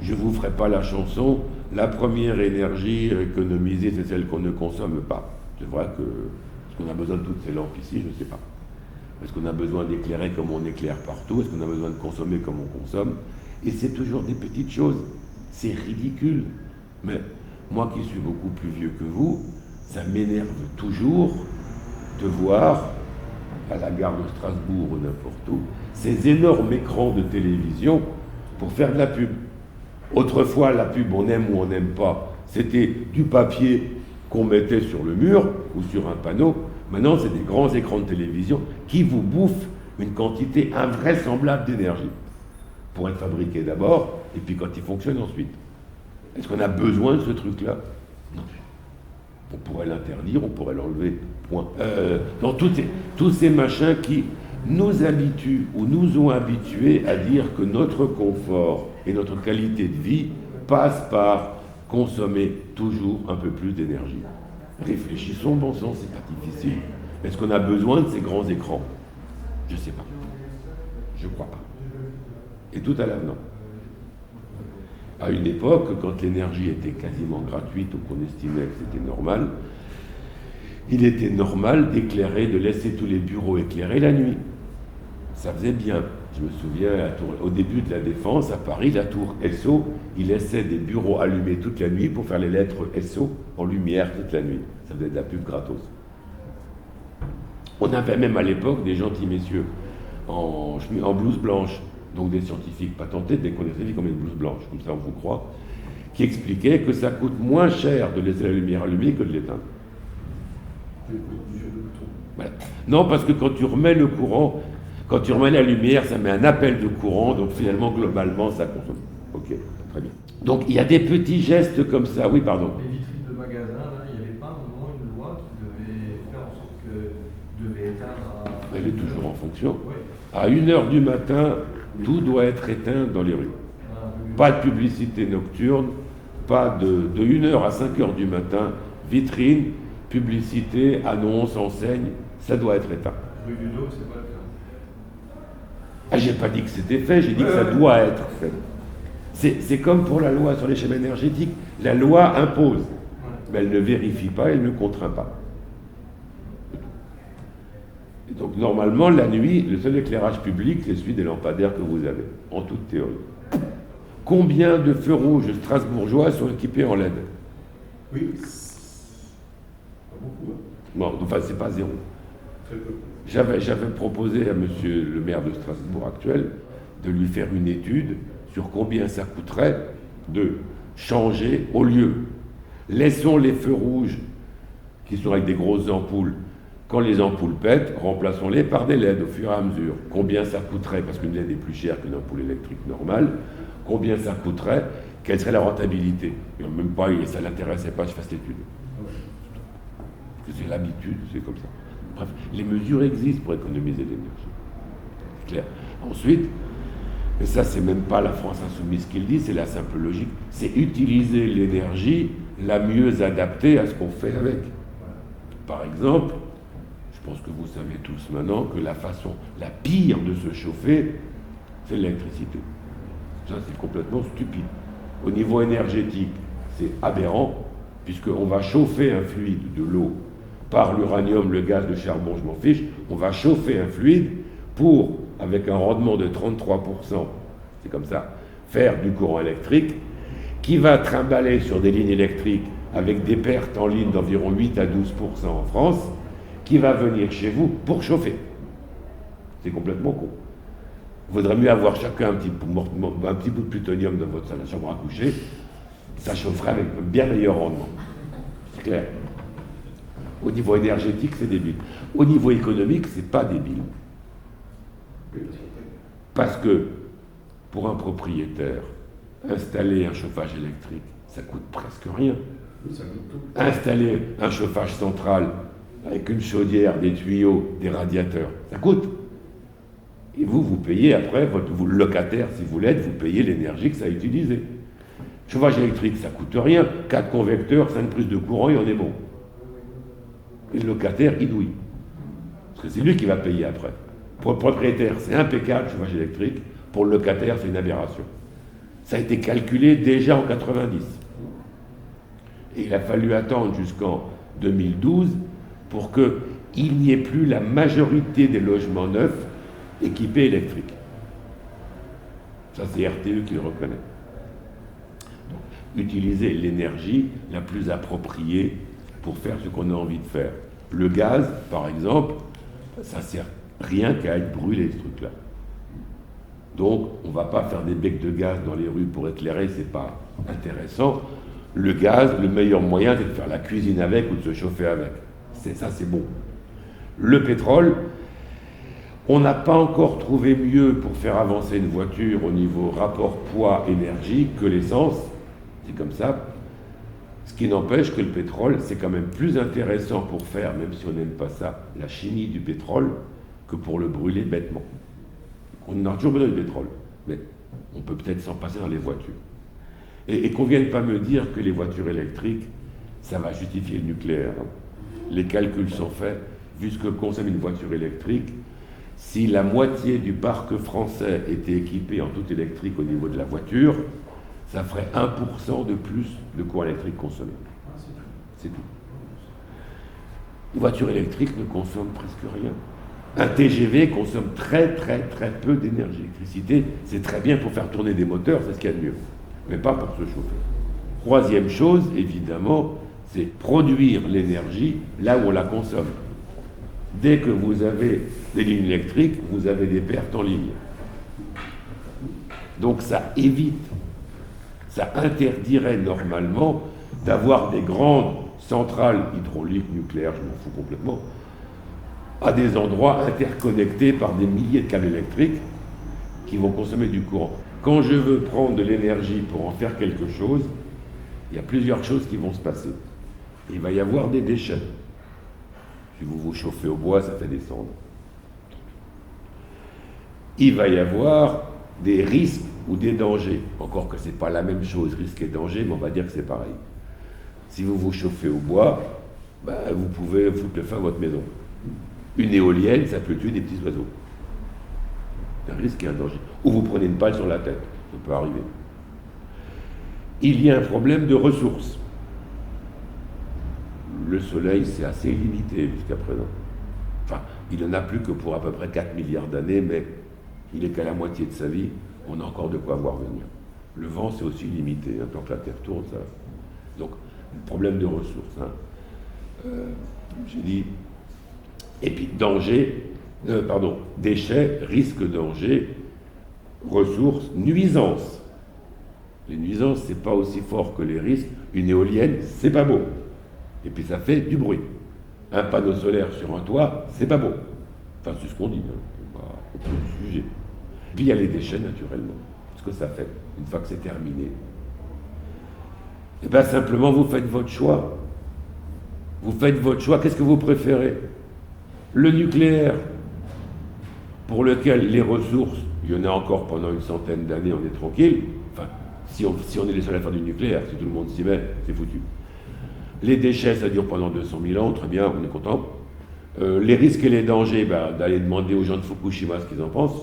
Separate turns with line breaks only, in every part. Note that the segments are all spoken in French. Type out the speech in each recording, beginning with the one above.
je ne vous ferai pas la chanson, la première énergie économisée, c'est celle qu'on ne consomme pas. C'est vrai que, est-ce qu'on a besoin de toutes ces lampes ici, je ne sais pas. Est-ce qu'on a besoin d'éclairer comme on éclaire partout? Est-ce qu'on a besoin de consommer comme on consomme? Et c'est toujours des petites choses. C'est ridicule. Mais moi qui suis beaucoup plus vieux que vous, ça m'énerve toujours de voir, à la gare de Strasbourg ou n'importe où, ces énormes écrans de télévision pour faire de la pub. Autrefois, la pub, on aime ou on n'aime pas, c'était du papier qu'on mettait sur le mur ou sur un panneau. Maintenant, c'est des grands écrans de télévision qui vous bouffent une quantité invraisemblable d'énergie pour être fabriqués d'abord, et puis quand ils fonctionnent ensuite. Est-ce qu'on a besoin de ce truc-là? Non. On pourrait l'interdire, on pourrait l'enlever, point. Dans tous ces machins qui nous habituent ou nous ont habitués à dire que notre confort et notre qualité de vie passent par consommer toujours un peu plus d'énergie. Réfléchissons, bon sang, c'est pas difficile. Est-ce qu'on a besoin de ces grands écrans? Je ne sais pas. Je crois pas. Et tout à l'avenant. À une époque, quand l'énergie était quasiment gratuite ou qu'on estimait que c'était normal, il était normal d'éclairer, de laisser tous les bureaux éclairés la nuit. Ça faisait bien. Je me souviens, au début de la Défense, à Paris, la tour SO, il laissait des bureaux allumés toute la nuit pour faire les lettres SO en lumière toute la nuit. Ça faisait de la pub gratos. On avait même à l'époque des gentils messieurs en blouse blanche, donc des scientifiques patentés, dès qu'on les a dit comme une blouse blanche, comme ça on vous croit, qui expliquaient que ça coûte moins cher de laisser la lumière allumée que de l'éteindre. Voilà. Non, parce que quand tu remets le courant, quand tu remets la lumière, ça met un appel de courant, donc finalement, globalement, ça consomme. Ok, très bien. Donc il y a des petits gestes comme ça. Oui, pardon.
Les vitrines de magasins, là, il n'y avait pas un moment une loi qui devait faire en sorte que devait éteindre à...
Elle est toujours en fonction.
Oui.
À 1h du matin, tout doit être éteint dans les rues. Pas de publicité nocturne, pas de 1h à 5h du matin, vitrine, publicité, annonce, enseigne, ça doit être éteint.
Rue du Dôme, c'est pas le cas.
Ah, j'ai pas dit que c'était fait, j'ai dit que ça doit être fait. C'est comme pour la loi sur les schémas énergétiques. La loi impose, mais elle ne vérifie pas, elle ne contraint pas. Et donc normalement, la nuit, le seul éclairage public, c'est celui des lampadaires que vous avez, en toute théorie. Combien de feux rouges strasbourgeois sont équipés en LED?
Oui, pas beaucoup. Hein.
Bon, enfin, c'est pas zéro.
Très peu.
J'avais proposé à monsieur le maire de Strasbourg actuel de lui faire une étude sur combien ça coûterait de changer au lieu. Laissons les feux rouges qui sont avec des grosses ampoules. Quand les ampoules pètent, remplaçons-les par des LED au fur et à mesure. Combien ça coûterait, parce qu'une LED est plus chère qu'une ampoule électrique normale, combien ça coûterait, quelle serait la rentabilité? Et même pas, ça ne l'intéressait pas que je fasse l'étude. C'est l'habitude, c'est comme ça. Bref, les mesures existent pour économiser l'énergie. C'est clair. Ensuite, et ça c'est même pas la France insoumise qui le dit, c'est la simple logique, c'est utiliser l'énergie la mieux adaptée à ce qu'on fait avec. Par exemple, je pense que vous savez tous maintenant que la façon la pire de se chauffer, c'est l'électricité. Ça c'est complètement stupide. Au niveau énergétique, c'est aberrant, puisqu'on va chauffer un fluide, de l'eau, par l'uranium, le gaz, le charbon, je m'en fiche, on va chauffer un fluide pour, avec un rendement de 33%, c'est comme ça, faire du courant électrique, qui va trimballer sur des lignes électriques avec des pertes en ligne d'environ 8 à 12% en France, qui va venir chez vous pour chauffer. C'est complètement con. Il vaudrait mieux avoir chacun un petit bout de plutonium dans votre salle de chambre à coucher, ça chaufferait avec un bien meilleur rendement. C'est clair. Au niveau énergétique, c'est débile. Au niveau économique, c'est pas débile. Parce que, pour un propriétaire, installer un chauffage électrique, ça coûte presque rien. Installer un chauffage central avec une chaudière, des tuyaux, des radiateurs, ça coûte. Et vous payez après, vous, le locataire, si vous l'êtes, vous payez l'énergie que ça a utilisée. Chauffage électrique, ça coûte rien. 4 convecteurs, 5 prises de courant, et on est bon. Et le locataire, il douille. Parce que c'est lui qui va payer après. Pour le propriétaire, c'est impeccable, chauffage électrique. Pour le locataire, c'est une aberration. Ça a été calculé déjà en 90. Et il a fallu attendre jusqu'en 2012 pour qu'il n'y ait plus la majorité des logements neufs équipés électriques. Ça, c'est RTE qui le reconnaît. Donc, utiliser l'énergie la plus appropriée pour faire ce qu'on a envie de faire. Le gaz, par exemple, ça sert rien qu'à être brûlé, ce truc-là. Donc, on ne va pas faire des becs de gaz dans les rues pour éclairer, c'est pas intéressant. Le gaz, le meilleur moyen, c'est de faire la cuisine avec ou de se chauffer avec. Ça, c'est bon. Le pétrole, on n'a pas encore trouvé mieux pour faire avancer une voiture au niveau rapport poids-énergie que l'essence. C'est comme ça. Ce qui n'empêche que le pétrole, c'est quand même plus intéressant pour faire, même si on n'aime pas ça, la chimie du pétrole, que pour le brûler bêtement. On a toujours besoin de pétrole, mais on peut peut-être s'en passer dans les voitures. Et qu'on ne vienne pas me dire que les voitures électriques, ça va justifier le nucléaire. Les calculs sont faits, vu ce que consomme une voiture électrique, si la moitié du parc français était équipé en tout électrique au niveau de la voiture, ça ferait 1% de plus de courant électrique consommé. C'est tout. Une voiture électrique ne consomme presque rien. Un TGV consomme très peu d'énergie. L'électricité, c'est très bien pour faire tourner des moteurs, c'est ce qu'il y a de mieux, mais pas pour se chauffer. Troisième chose, évidemment, c'est produire l'énergie là où on la consomme. Dès que vous avez des lignes électriques, vous avez des pertes en ligne. Donc ça évite, ça interdirait normalement d'avoir des grandes centrales hydrauliques, nucléaires, je m'en fous complètement, à des endroits interconnectés par des milliers de câbles électriques qui vont consommer du courant. Quand je veux prendre de l'énergie pour en faire quelque chose, il y a plusieurs choses qui vont se passer. Il va y avoir des déchets. Si vous vous chauffez au bois, ça fait des cendres. Il va y avoir des risques ou des dangers. Encore que ce n'est pas la même chose, risque et danger, mais on va dire que c'est pareil. Si vous vous chauffez au bois, vous pouvez foutre le feu à votre maison. Une éolienne, ça peut tuer des petits oiseaux. Un risque et un danger. Ou vous prenez une palle sur la tête, ça peut arriver. Il y a un problème de ressources. Le soleil, c'est assez limité jusqu'à présent. Enfin, il n'en a plus que pour à peu près 4 milliards d'années, mais il est qu'à la moitié de sa vie, on a encore de quoi voir venir. Le vent, c'est aussi limité, hein, tant que la Terre tourne, ça. Donc, problème de ressources. Hein. J'ai dit. Et puis, déchets, risque, danger, ressources, nuisances. Les nuisances, c'est pas aussi fort que les risques. Une éolienne, c'est pas beau. Et puis ça fait du bruit. Un panneau solaire sur un toit, c'est pas beau. Enfin, c'est ce qu'on dit, hein. On peut le juger. Puis il y a les déchets, naturellement. Ce que ça fait, une fois que c'est terminé. Et bien simplement, vous faites votre choix. Vous faites votre choix. Qu'est-ce que vous préférez? Le nucléaire, pour lequel les ressources, il y en a encore pendant une centaine d'années, on est tranquille. Enfin, si on est les seuls à faire du nucléaire, si tout le monde s'y met, c'est foutu. Les déchets, ça dure pendant 200 000 ans, très bien, on est content. Les risques et les dangers, d'aller demander aux gens de Fukushima ce qu'ils en pensent.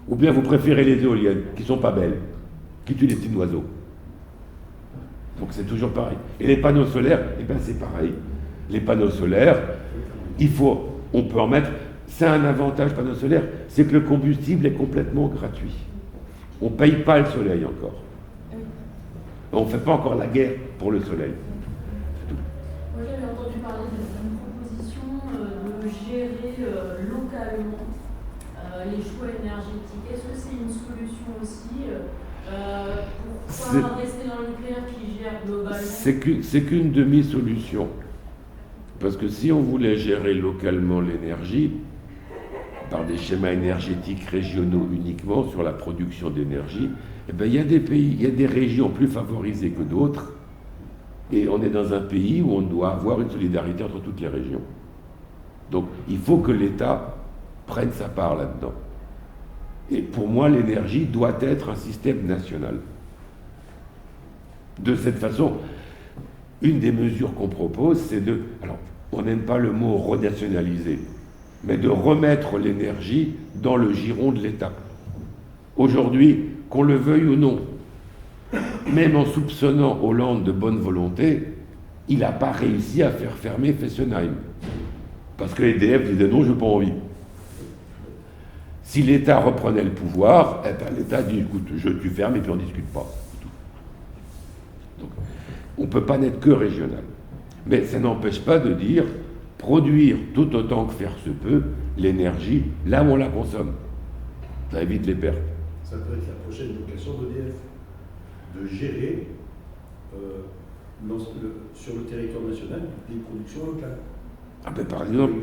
Ou bien vous préférez les éoliennes, qui sont pas belles, qui tuent les petits oiseaux. Donc c'est toujours pareil. Et les panneaux solaires, c'est pareil. Les panneaux solaires, on peut en mettre. C'est un avantage, panneaux solaires, c'est que le combustible est complètement gratuit. On ne paye pas le soleil encore. On ne fait pas encore la guerre pour le soleil. C'est tout.
Moi, j'avais entendu parler d'une proposition de gérer localement les choix énergétiques. Est-ce que c'est une solution aussi pour rester dans le nucléaire qui gère globalement?
C'est qu'une demi-solution. Parce que si on voulait gérer localement l'énergie, par des schémas énergétiques régionaux uniquement sur la production d'énergie, il y a des pays, il y a des régions plus favorisées que d'autres, et on est dans un pays où on doit avoir une solidarité entre toutes les régions. Donc il faut que l'État prenne sa part là-dedans. Et pour moi, l'énergie doit être un système national. De cette façon, une des mesures qu'on propose, c'est alors, on n'aime pas le mot renationaliser, mais de remettre l'énergie dans le giron de l'État. Aujourd'hui, qu'on le veuille ou non, même en soupçonnant Hollande de bonne volonté, il n'a pas réussi à faire fermer Fessenheim. Parce que EDF disait non, je n'ai pas envie. Si l'État reprenait le pouvoir, eh ben, l'État dit écoute, tu fermes et puis on ne discute pas. Donc, on ne peut pas n'être que régional. Mais ça n'empêche pas de dire produire tout autant que faire se peut l'énergie là où on la consomme. Ça évite les pertes.
Ça peut être la prochaine vocation d'EDF, de gérer sur le territoire national des productions locales.
Ah ben par exemple,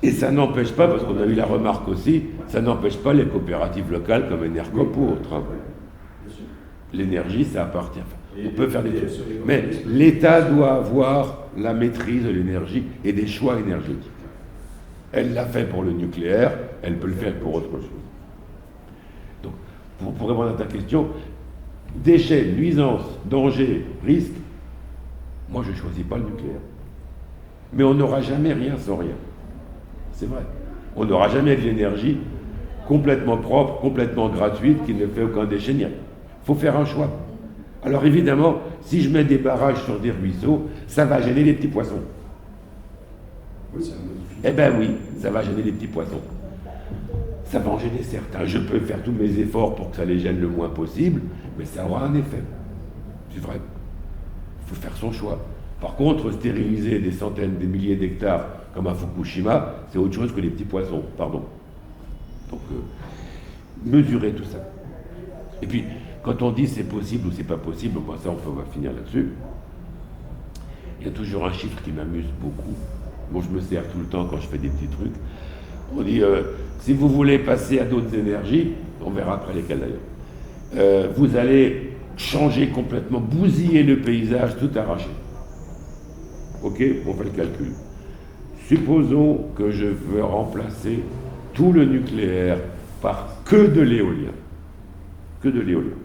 et ça n'empêche pas, parce qu'on a eu la remarque aussi, ça n'empêche pas les coopératives locales comme Enercop ou autres. Hein. L'énergie, ça appartient. On peut faire des choses. Mais l'État doit avoir la maîtrise de l'énergie et des choix énergétiques. Elle l'a fait pour le nucléaire, elle peut le faire pour autre chose. Donc, pour répondre à ta question, déchets, nuisances, dangers, risques, moi je ne choisis pas le nucléaire. Mais on n'aura jamais rien sans rien. C'est vrai. On n'aura jamais de l'énergie complètement propre, complètement gratuite, qui ne fait aucun déchet. Il faut faire un choix. Alors évidemment, si je mets des barrages sur des ruisseaux, ça va gêner les petits poissons.
Oui, ça
eh bien oui, ça va gêner les petits poissons. Ça va en gêner certains. Je peux faire tous mes efforts pour que ça les gêne le moins possible, mais ça aura un effet. C'est vrai. Il faut faire son choix. Par contre, stériliser des centaines, des milliers d'hectares comme à Fukushima, c'est autre chose que les petits poissons, pardon. Donc, mesurer tout ça. Et puis, quand on dit c'est possible ou c'est pas possible, bon, ça on va finir là-dessus. Il y a toujours un chiffre qui m'amuse beaucoup. Bon, je me sers tout le temps quand je fais des petits trucs. On dit, si vous voulez passer à d'autres énergies, on verra après lesquelles d'ailleurs, vous allez changer complètement, bousiller le paysage, tout arracher. Ok, on fait le calcul. Supposons que je veux remplacer tout le nucléaire par que de l'éolien. Que de l'éolien.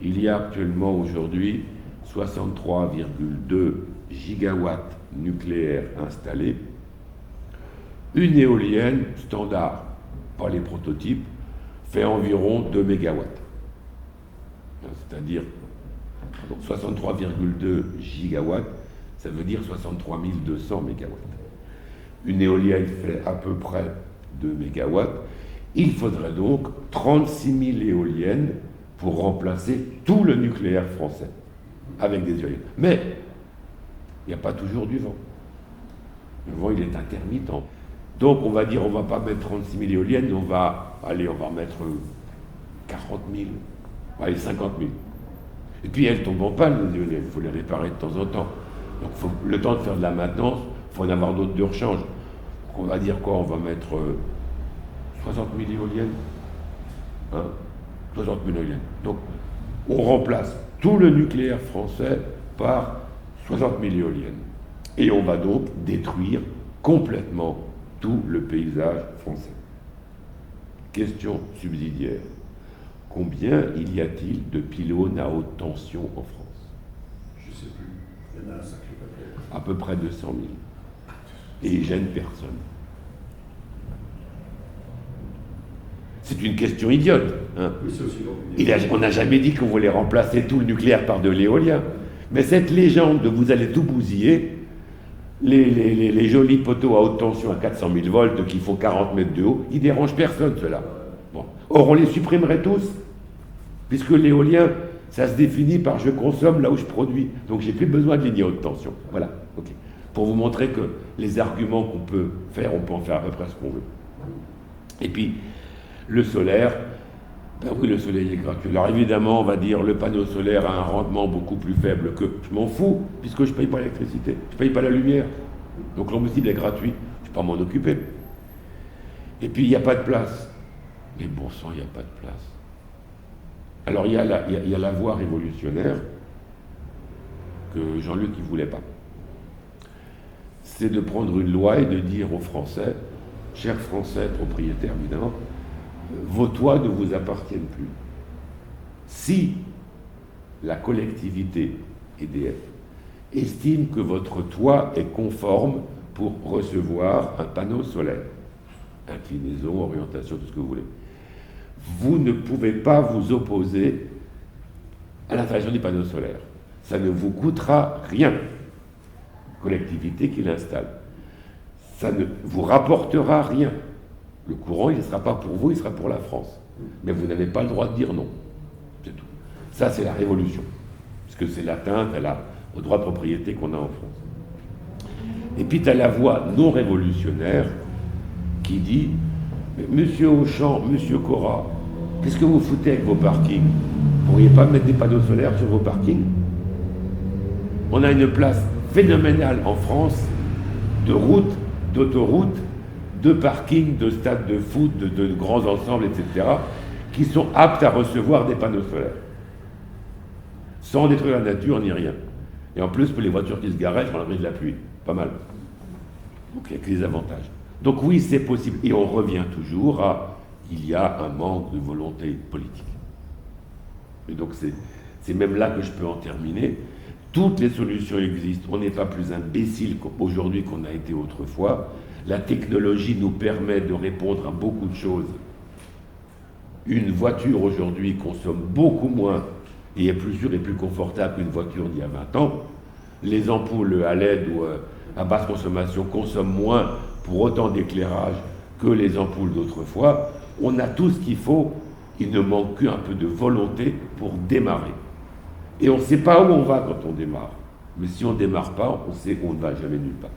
Il y a actuellement aujourd'hui 63,2 gigawatts nucléaires installés. Une éolienne standard, pas les prototypes, fait environ 2 mégawatts. C'est-à-dire 63,2 gigawatts, ça veut dire 63 200 mégawatts. Une éolienne fait à peu près 2 mégawatts. Il faudrait donc 36 000 éoliennes pour remplacer tout le nucléaire français avec des éoliennes. Mais il n'y a pas toujours du vent. Le vent, il est intermittent. Donc on va dire, on ne va pas mettre 36 000 éoliennes, on va mettre 40 000, allez, 50 000. Et puis elles tombent en panne, les éoliennes, il faut les réparer de temps en temps. Donc le temps de faire de la maintenance, il faut en avoir d'autres de rechange. Donc on va dire quoi? On va mettre 60 000 éoliennes. Hein, 60 000 éoliennes. Donc on remplace tout le nucléaire français par 60 000 éoliennes. Et on va donc détruire complètement tout le paysage français. Question subsidiaire. Combien y a-t-il de pylônes à haute tension en France?
Je ne sais plus. Il y en a un sacré paquet.
À peu près 200 000. Et ils gênent personne. C'est une question idiote. Hein.
Oui, c'est aussi
On n'a jamais dit qu'on voulait remplacer tout le nucléaire par de l'éolien. Mais cette légende de vous allez tout bousiller, les jolis poteaux à haute tension à 400 000 volts qui font 40 mètres de haut, ils dérangent personne, ceux-là. Bon. Or, on les supprimerait tous, puisque l'éolien, ça se définit par je consomme là où je produis. Donc, j'ai plus besoin de lignes à haute tension. Voilà. Ok. Pour vous montrer que les arguments qu'on peut faire, on peut en faire à peu près ce qu'on veut. Et puis, le solaire, ben oui, le soleil est gratuit. Alors évidemment, on va dire le panneau solaire a un rendement beaucoup plus faible que... Je m'en fous, puisque je ne paye pas l'électricité, je ne paye pas la lumière. Donc l'ombricide est gratuit, je ne peux pas m'en occuper. Et puis il n'y a pas de place. Mais bon sang, il n'y a pas de place. Alors il y a la voie révolutionnaire que Jean-Luc ne voulait pas. C'est de prendre une loi et de dire aux Français, chers Français propriétaires évidemment, vos toits ne vous appartiennent plus. Si la collectivité EDF estime que votre toit est conforme pour recevoir un panneau solaire, inclinaison, orientation, tout ce que vous voulez, vous ne pouvez pas vous opposer à l'installation des panneaux solaires. Ça ne vous coûtera rien, collectivité qui l'installe. Ça ne vous rapportera rien. Le courant, il ne sera pas pour vous, il sera pour la France. Mais vous n'avez pas le droit de dire non. C'est tout. Ça, c'est la révolution. Parce que c'est l'atteinte au droit de propriété qu'on a en France. Et puis, tu as la voix non révolutionnaire qui dit « Monsieur Auchan, Monsieur Cora, qu'est-ce que vous foutez avec vos parkings? Vous ne pourriez pas mettre des panneaux solaires sur vos parkings? On a une place phénoménale en France de routes, d'autoroutes, de parkings, de stades de foot, de grands ensembles, etc., qui sont aptes à recevoir des panneaux solaires. Sans détruire la nature ni rien. Et en plus, pour les voitures qui se garaient, sur l'abri de la pluie. Pas mal. Donc il y a que des avantages. Donc oui, c'est possible. Et on revient toujours à il y a un manque de volonté politique. Et donc c'est même là que je peux en terminer. Toutes les solutions existent. On n'est pas plus imbécile aujourd'hui qu'on a été autrefois. La technologie nous permet de répondre à beaucoup de choses. Une voiture aujourd'hui consomme beaucoup moins et est plus sûre et plus confortable qu'une voiture d'il y a 20 ans. Les ampoules à LED ou à basse consommation consomment moins pour autant d'éclairage que les ampoules d'autrefois. On a tout ce qu'il faut. Il ne manque qu'un peu de volonté pour démarrer. Et on ne sait pas où on va quand on démarre. Mais si on ne démarre pas, on sait qu'on ne va jamais nulle part.